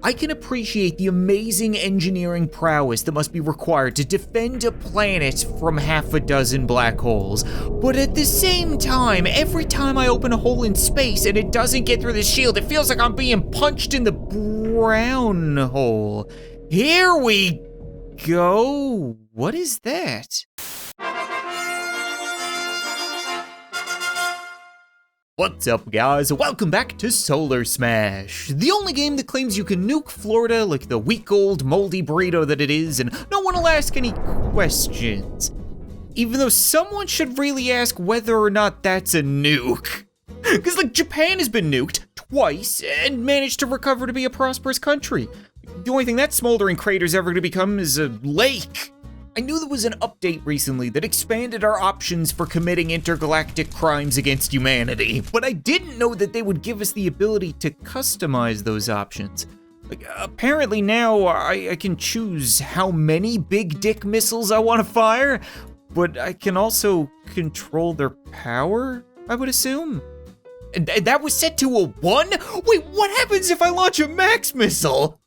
I can appreciate the amazing engineering prowess that must be required to defend a planet from half a dozen black holes. But at the same time, every time I open a hole in space and it doesn't get through the shield, it feels like I'm being punched in the brown hole. Here we go. What is that? What's up, guys? Welcome back to Solar Smash, the only game that claims you can nuke Florida like the week-old moldy burrito that it is, and no one will ask any questions. Even though someone should really ask whether or not that's a nuke. Because, like, Japan has been nuked twice and managed to recover to be a prosperous country. The only thing that smoldering crater's ever gonna become is a lake. I knew there was an update recently that expanded our options for committing intergalactic crimes against humanity, but I didn't know that they would give us the ability to customize those options. Like, apparently now I can choose how many big dick missiles I want to fire, but I can also control their power, I would assume. And that was set to a 1? Wait, what happens if I launch a max missile?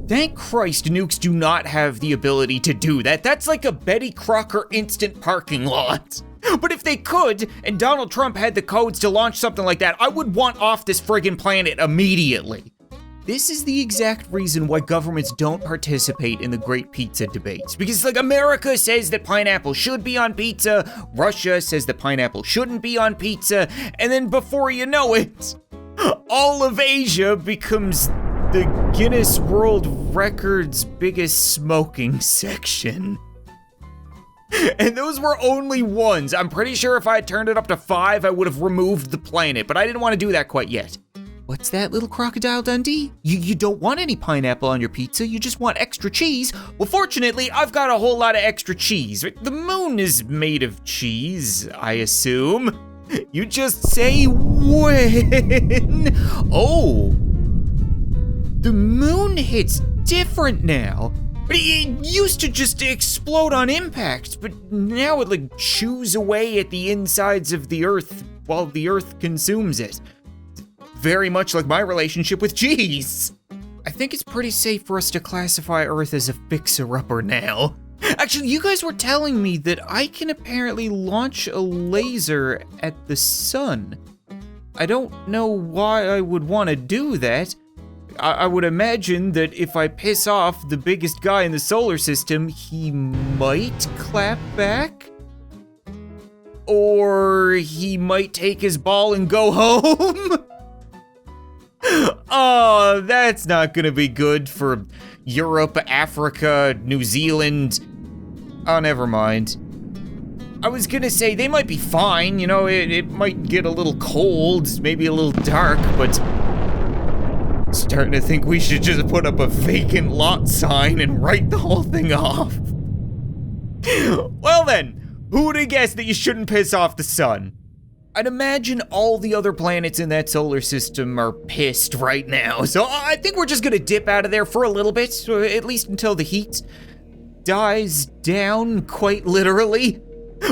Thank Christ nukes do not have the ability to do that. That's like a Betty Crocker instant parking lot. But if they could, and Donald Trump had the codes to launch something like that, I would want off this friggin' planet immediately. This is the exact reason why governments don't participate in the great pizza debates. Because, like, America says that pineapple should be on pizza, Russia says that pineapple shouldn't be on pizza, and then before you know it, all of Asia becomes the Guinness World Records biggest smoking section. And those were only ones. I'm pretty sure if I had turned it up to 5, I would have removed the planet, but I didn't want to do that quite yet. What's that, little Crocodile Dundee? You don't want any pineapple on your pizza, you just want extra cheese? Well, fortunately, I've got a whole lot of extra cheese. The moon is made of cheese, I assume. You just say when. Oh. The moon hits different now. It used to just explode on impact, but now it like chews away at the insides of the Earth while the Earth consumes it. Very much like my relationship with cheese. I think it's pretty safe for us to classify Earth as a fixer-upper now. Actually, you guys were telling me that I can apparently launch a laser at the sun. I don't know why I would want to do that. I would imagine that if I piss off the biggest guy in the solar system, he might clap back? Or he might take his ball and go home? Oh, that's not gonna be good for Europe, Africa, New Zealand. Oh, never mind. I was gonna say they might be fine, you know, it might get a little cold, maybe a little dark, but starting to think we should just put up a vacant lot sign and write the whole thing off. Well then, who would have guessed that you shouldn't piss off the sun? I'd imagine all the other planets in that solar system are pissed right now, so I think we're just gonna dip out of there for a little bit, at least until the heat dies down, quite literally.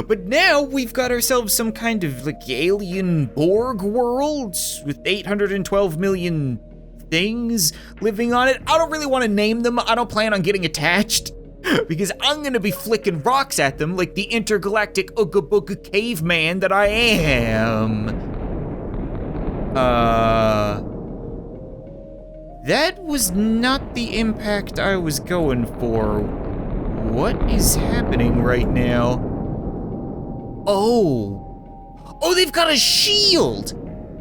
But now we've got ourselves some kind of like alien Borg world with 812 million things living on it. I don't really want to name them. I don't plan on getting attached because I'm gonna be flicking rocks at them like the intergalactic Ooga Booga caveman that I am. That was not the impact I was going for. What is happening right now? Oh, they've got a shield.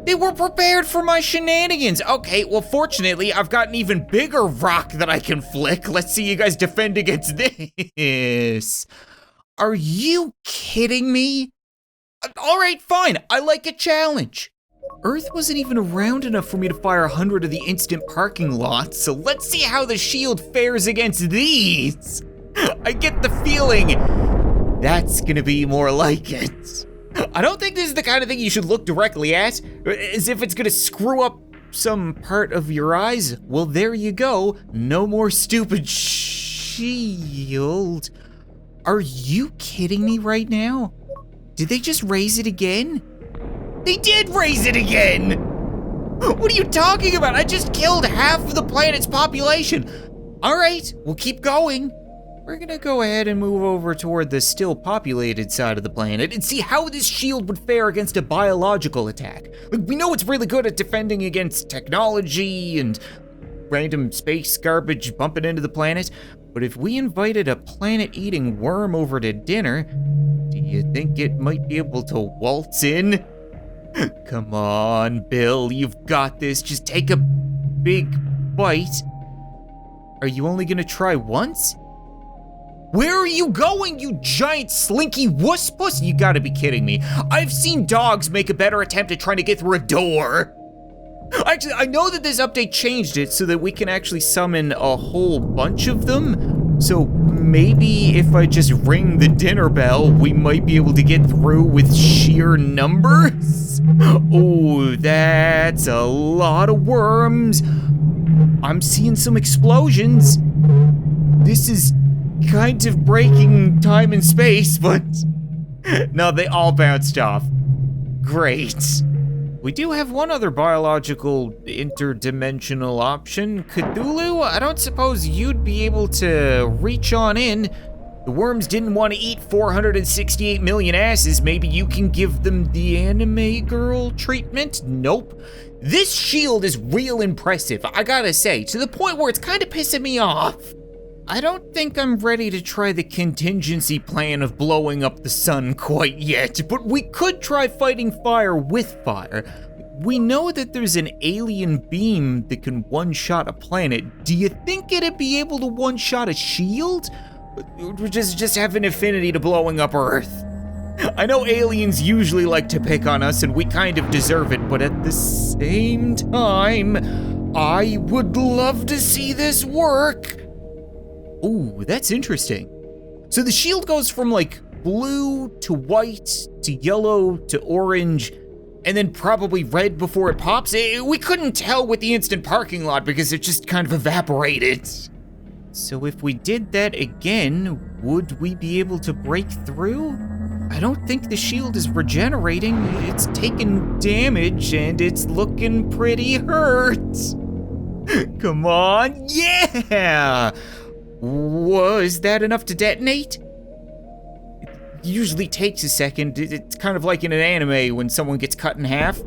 They were prepared for my shenanigans. Okay, well, fortunately, I've got an even bigger rock that I can flick. Let's see you guys defend against this. Are you kidding me? All right, fine. I like a challenge. Earth wasn't even around enough for me to fire 100 of the instant parking lots, so let's see how the shield fares against these. I get the feeling that's gonna be more like it. I don't think this is the kind of thing you should look directly at, as if it's gonna screw up some part of your eyes. Well, there you go. No more stupid shield. Are you kidding me right now? Did they just raise it again? They did raise it again! What are you talking about? I just killed half of the planet's population. All right, we'll keep going. We're gonna go ahead and move over toward the still populated side of the planet and see how this shield would fare against a biological attack. Like, we know it's really good at defending against technology and random space garbage bumping into the planet, but if we invited a planet-eating worm over to dinner, do you think it might be able to waltz in? Come on, Bill, you've got this. Just take a big bite. Are you only gonna try once? Where are you going, you giant slinky wuss puss? You gotta be kidding me. I've seen dogs make a better attempt at trying to get through a door. Actually, I know that this update changed it so that we can actually summon a whole bunch of them. So maybe if I just ring the dinner bell, we might be able to get through with sheer numbers. Oh, that's a lot of worms. I'm seeing some explosions. This is kind of breaking time and space, but no, they all bounced off. Great. We do have one other biological interdimensional option. Cthulhu, I don't suppose you'd be able to reach on in. The worms didn't want to eat 468 million asses. Maybe you can give them the anime girl treatment? Nope. This shield is real impressive, I gotta say, to the point where it's kind of pissing me off. I don't think I'm ready to try the contingency plan of blowing up the sun quite yet, but we could try fighting fire with fire. We know that there's an alien beam that can one-shot a planet. Do you think it'd be able to one-shot a shield? Or just have an affinity to blowing up Earth? I know aliens usually like to pick on us and we kind of deserve it, but at the same time, I would love to see this work. Ooh, that's interesting. So the shield goes from like blue to white to yellow to orange and then probably red before it pops. We couldn't tell with the instant parking lot because it just kind of evaporated. So if we did that again, would we be able to break through? I don't think the shield is regenerating. It's taking damage and it's looking pretty hurt. Come on, yeah! Was that enough to detonate? It usually takes a second. It's kind of like in an anime when someone gets cut in half.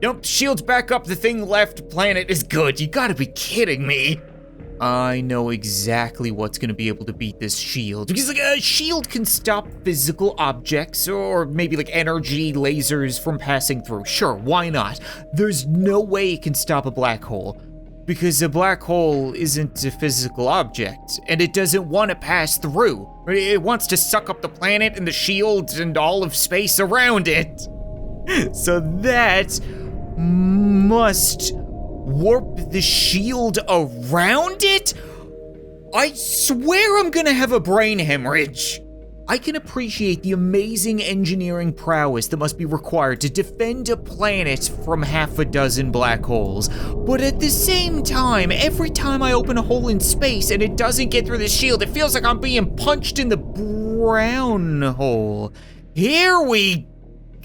Nope, shield's back up, the thing left, planet is good. You gotta be kidding me. I know exactly what's gonna be able to beat this shield. Because like a shield can stop physical objects or maybe like energy lasers from passing through. Sure, why not? There's no way it can stop a black hole. Because a black hole isn't a physical object, and it doesn't want to pass through. It wants to suck up the planet and the shield and all of space around it. So that must warp the shield around it? I swear I'm gonna have a brain hemorrhage. I can appreciate the amazing engineering prowess that must be required to defend a planet from half a dozen black holes. But at the same time, every time I open a hole in space and it doesn't get through the shield, it feels like I'm being punched in the brown hole. Here we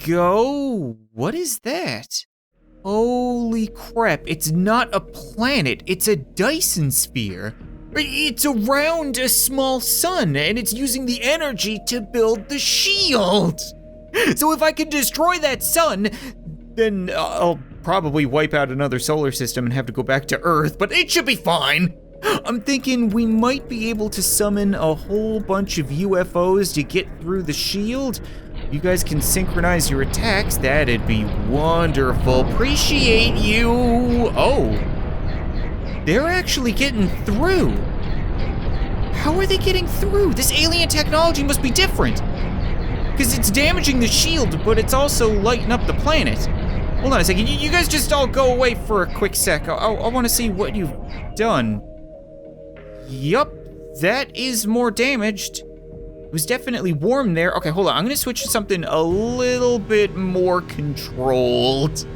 go. What is that? Holy crap, it's not a planet, it's a Dyson sphere. It's around a small sun, and it's using the energy to build the shield. So if I can destroy that sun, then I'll probably wipe out another solar system and have to go back to Earth, but it should be fine. I'm thinking we might be able to summon a whole bunch of UFOs to get through the shield. You guys can synchronize your attacks, that'd be wonderful. Appreciate you. Oh. They're actually getting through. How are they getting through? This alien technology must be different. Because it's damaging the shield, but it's also lighting up the planet. Hold on a second, you guys just all go away for a quick sec. I want to see what you've done. Yup, that is more damaged. It was definitely warm there. Okay, hold on, I'm gonna switch to something a little bit more controlled.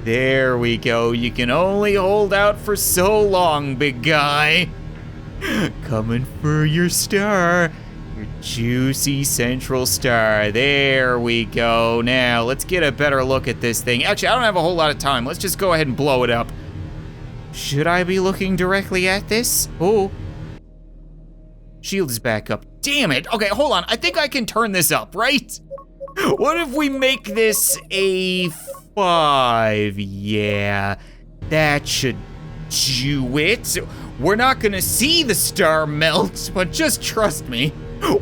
There we go. You can only hold out for so long, big guy. Coming for your star. Your juicy central star. There we go. Now, let's get a better look at this thing. Actually, I don't have a whole lot of time. Let's just go ahead and blow it up. Should I be looking directly at this? Oh. Shield is back up. Damn it. Okay, hold on. I think I can turn this up, right? What if we make this a 5? Yeah, that should do it. We're not gonna see the star melt, but just trust me.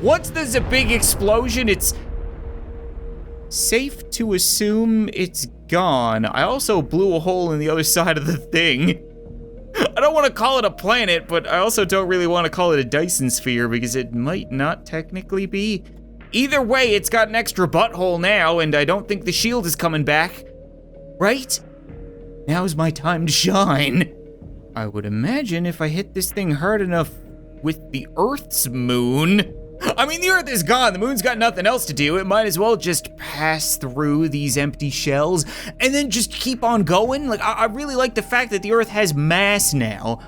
Once there's a big explosion, it's safe to assume it's gone. I also blew a hole in the other side of the thing. I don't want to call it a planet, but I also don't really want to call it a Dyson sphere because it might not technically be. Either way, it's got an extra butthole now, and I don't think the shield is coming back. Right? Now's my time to shine. I would imagine if I hit this thing hard enough with the Earth's moon. I mean, the Earth is gone. The moon's got nothing else to do. It might as well just pass through these empty shells and then just keep on going. Like, I really like the fact that the Earth has mass now.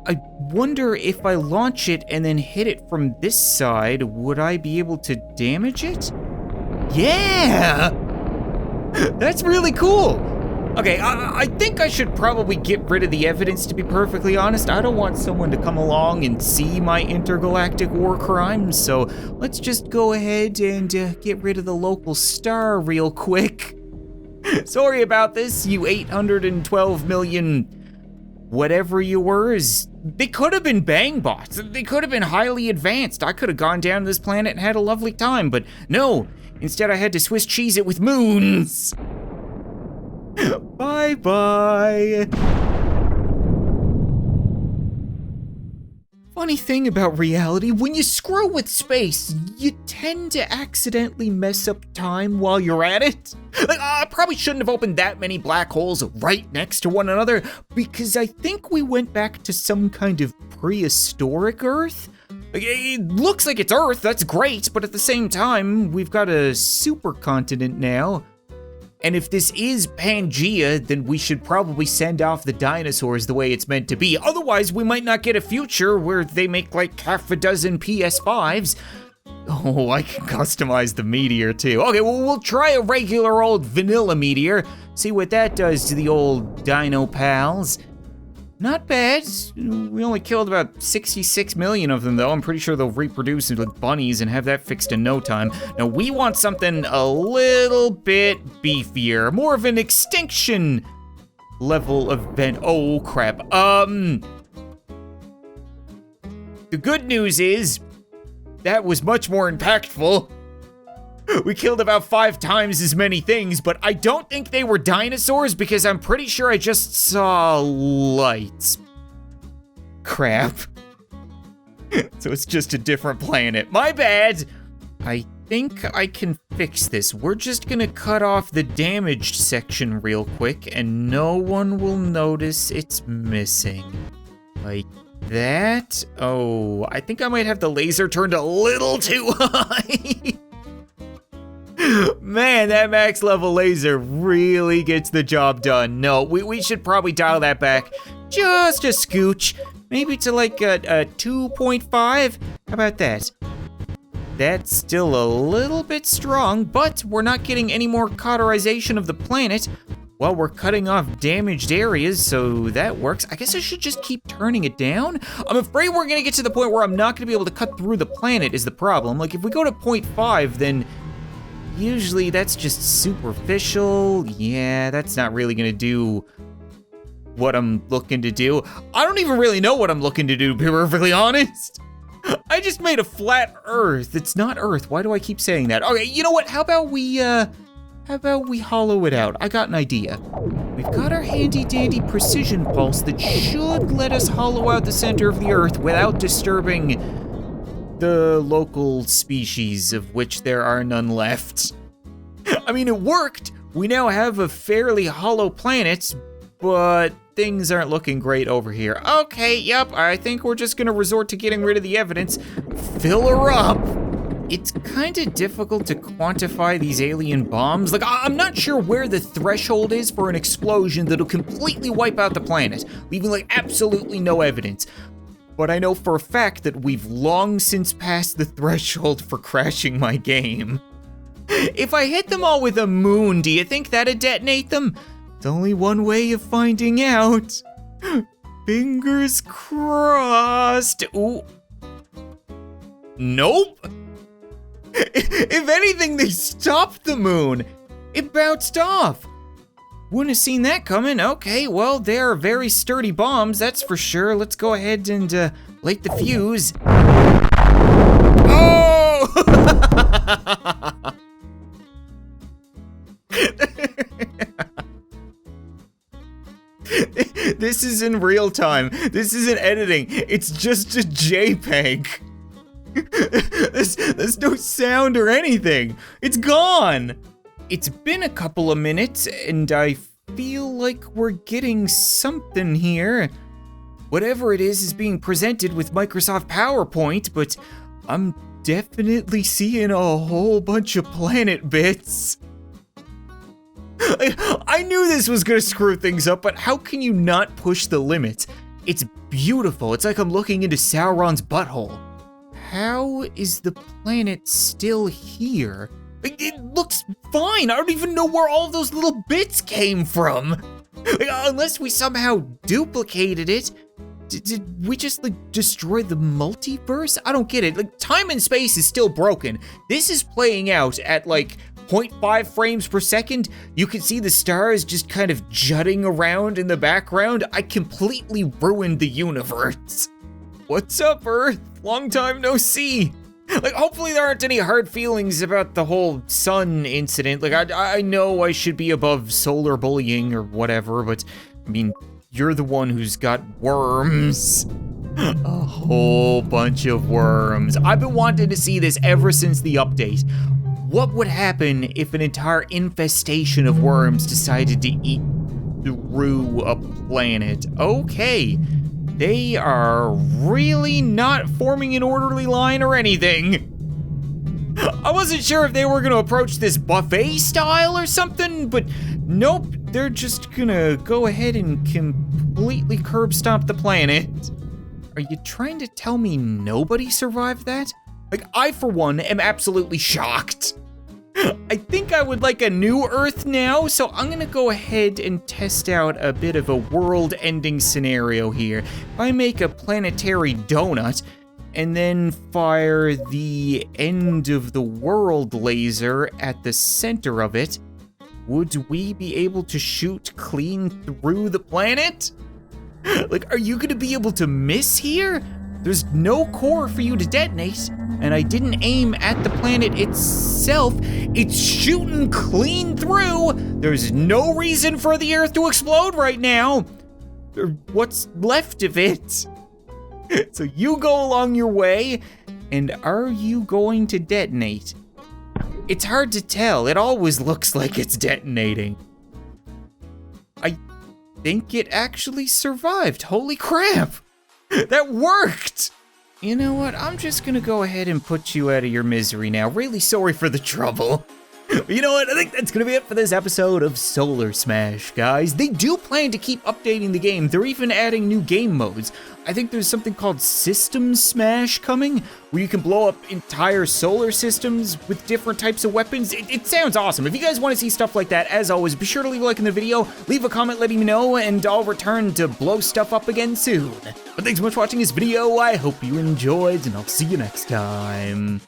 I wonder if I launch it and then hit it from this side, would I be able to damage it? Yeah! That's really cool. Okay, I think I should probably get rid of the evidence, to be perfectly honest. I don't want someone to come along and see my intergalactic war crimes, so let's just go ahead and get rid of the local star real quick. Sorry about this, you 812 million whatever you were. They could have been bang bots. They could have been highly advanced. I could have gone down to this planet and had a lovely time, but no. Instead, I had to Swiss cheese it with moons. Bye-bye. Funny thing about reality, when you screw with space, you tend to accidentally mess up time while you're at it. Like, I probably shouldn't have opened that many black holes right next to one another, because I think we went back to some kind of prehistoric Earth. It looks like it's Earth, that's great, but at the same time, we've got a supercontinent now. And if this is Pangea, then we should probably send off the dinosaurs the way it's meant to be. Otherwise, we might not get a future where they make like half a dozen PS5s. Oh, I can customize the meteor too. Okay, well, we'll try a regular old vanilla meteor. See what that does to the old dino pals. Not bad. We only killed about 66 million of them, though. I'm pretty sure they'll reproduce like bunnies and have that fixed in no time. Now, we want something a little bit beefier. More of an extinction level event. Oh, crap. The good news is, that was much more impactful. We killed about 5 times as many things, but I don't think they were dinosaurs because I'm pretty sure I just saw lights. Crap. So it's just a different planet. My bad. I think I can fix this. We're just gonna cut off the damaged section real quick and no one will notice it's missing. Like that. Oh, I think I might have the laser turned a little too high. Man, that max level laser really gets the job done. No, we should probably dial that back just a scooch. Maybe to like a 2.5. How about that? That's still a little bit strong, but we're not getting any more cauterization of the planet while we're cutting off damaged areas, so that works. I guess I should just keep turning it down. I'm afraid we're gonna get to the point where I'm not gonna be able to cut through the planet is the problem. Like if we go to 0.5, then usually that's just superficial. Yeah, that's not really gonna do what I'm looking to do. I don't even really know what I'm looking to do, to be perfectly honest. I just made a flat Earth. It's not Earth. Why do I keep saying that? Okay, you know what? How about we hollow it out? I got an idea. We've got our handy dandy precision pulse that should let us hollow out the center of the Earth without disturbing the local species, of which there are none left. I mean, it worked. We now have a fairly hollow planet, but things aren't looking great over here. Okay, yep, I think we're just gonna resort to getting rid of the evidence. Fill her up. It's kind of difficult to quantify these alien bombs. Like, I'm not sure where the threshold is for an explosion that'll completely wipe out the planet, leaving like absolutely no evidence. but I know for a fact that we've long since passed the threshold for crashing my game. If I hit them all with a moon, do you think that'd detonate them? There's only one way of finding out. Fingers crossed. Ooh. Nope. If anything, they stopped the moon. It bounced off. Wouldn't have seen that coming. Okay, well, they are very sturdy bombs, that's for sure. Let's go ahead and light the fuse. Oh! This is in real time. This isn't editing. It's just a JPEG. There's no sound or anything. It's gone. It's been a couple of minutes, and I feel like we're getting something here. Whatever it is being presented with Microsoft PowerPoint, but I'm definitely seeing a whole bunch of planet bits. I knew this was gonna screw things up, but how can you not push the limits? It's beautiful. It's like I'm looking into Sauron's butthole. How is the planet still here? It looks fine. I don't even know where all those little bits came from. Unless we somehow duplicated it. Did we just destroy the multiverse? I don't get it. Time and space is still broken. This is playing out at 0.5 frames per second. You can see the stars just kind of jutting around in the background. I completely ruined the universe. What's up, Earth? Long time no see. Hopefully there aren't any hard feelings about the whole sun incident. I know I should be above solar bullying or whatever, but I mean, you're the one who's got worms. A whole bunch of worms. I've been wanting to see this ever since the update. What would happen if an entire infestation of worms decided to eat through a planet? Okay. They are really not forming an orderly line or anything. I wasn't sure if they were gonna approach this buffet style or something, but nope, they're just gonna go ahead and completely curb stomp the planet. Are you trying to tell me nobody survived that? I, for one, am absolutely shocked. I think I would like a new Earth now, so I'm gonna go ahead and test out a bit of a world-ending scenario here. If I make a planetary donut, and then fire the end of the world laser at the center of it, would we be able to shoot clean through the planet? Are you gonna be able to miss here? There's no core for you to detonate, and I didn't aim at the planet itself. It's shooting clean through. There's no reason for the Earth to explode right now. Or what's left of it. So you go along your way, and are you going to detonate? It's hard to tell. It always looks like it's detonating. I think it actually survived. Holy crap. That worked! You know what, I'm just gonna go ahead and put you out of your misery now. Really sorry for the trouble. But you know what, I think that's gonna be it for this episode of Solar Smash, guys. They do plan to keep updating the game. They're even adding new game modes. I think there's something called System Smash coming, where you can blow up entire solar systems with different types of weapons. It sounds awesome. If you guys want to see stuff like that, as always, be sure to leave a like in the video, leave a comment letting me know, and I'll return to blow stuff up again soon. But thanks so much for watching this video. I hope you enjoyed, and I'll see you next time.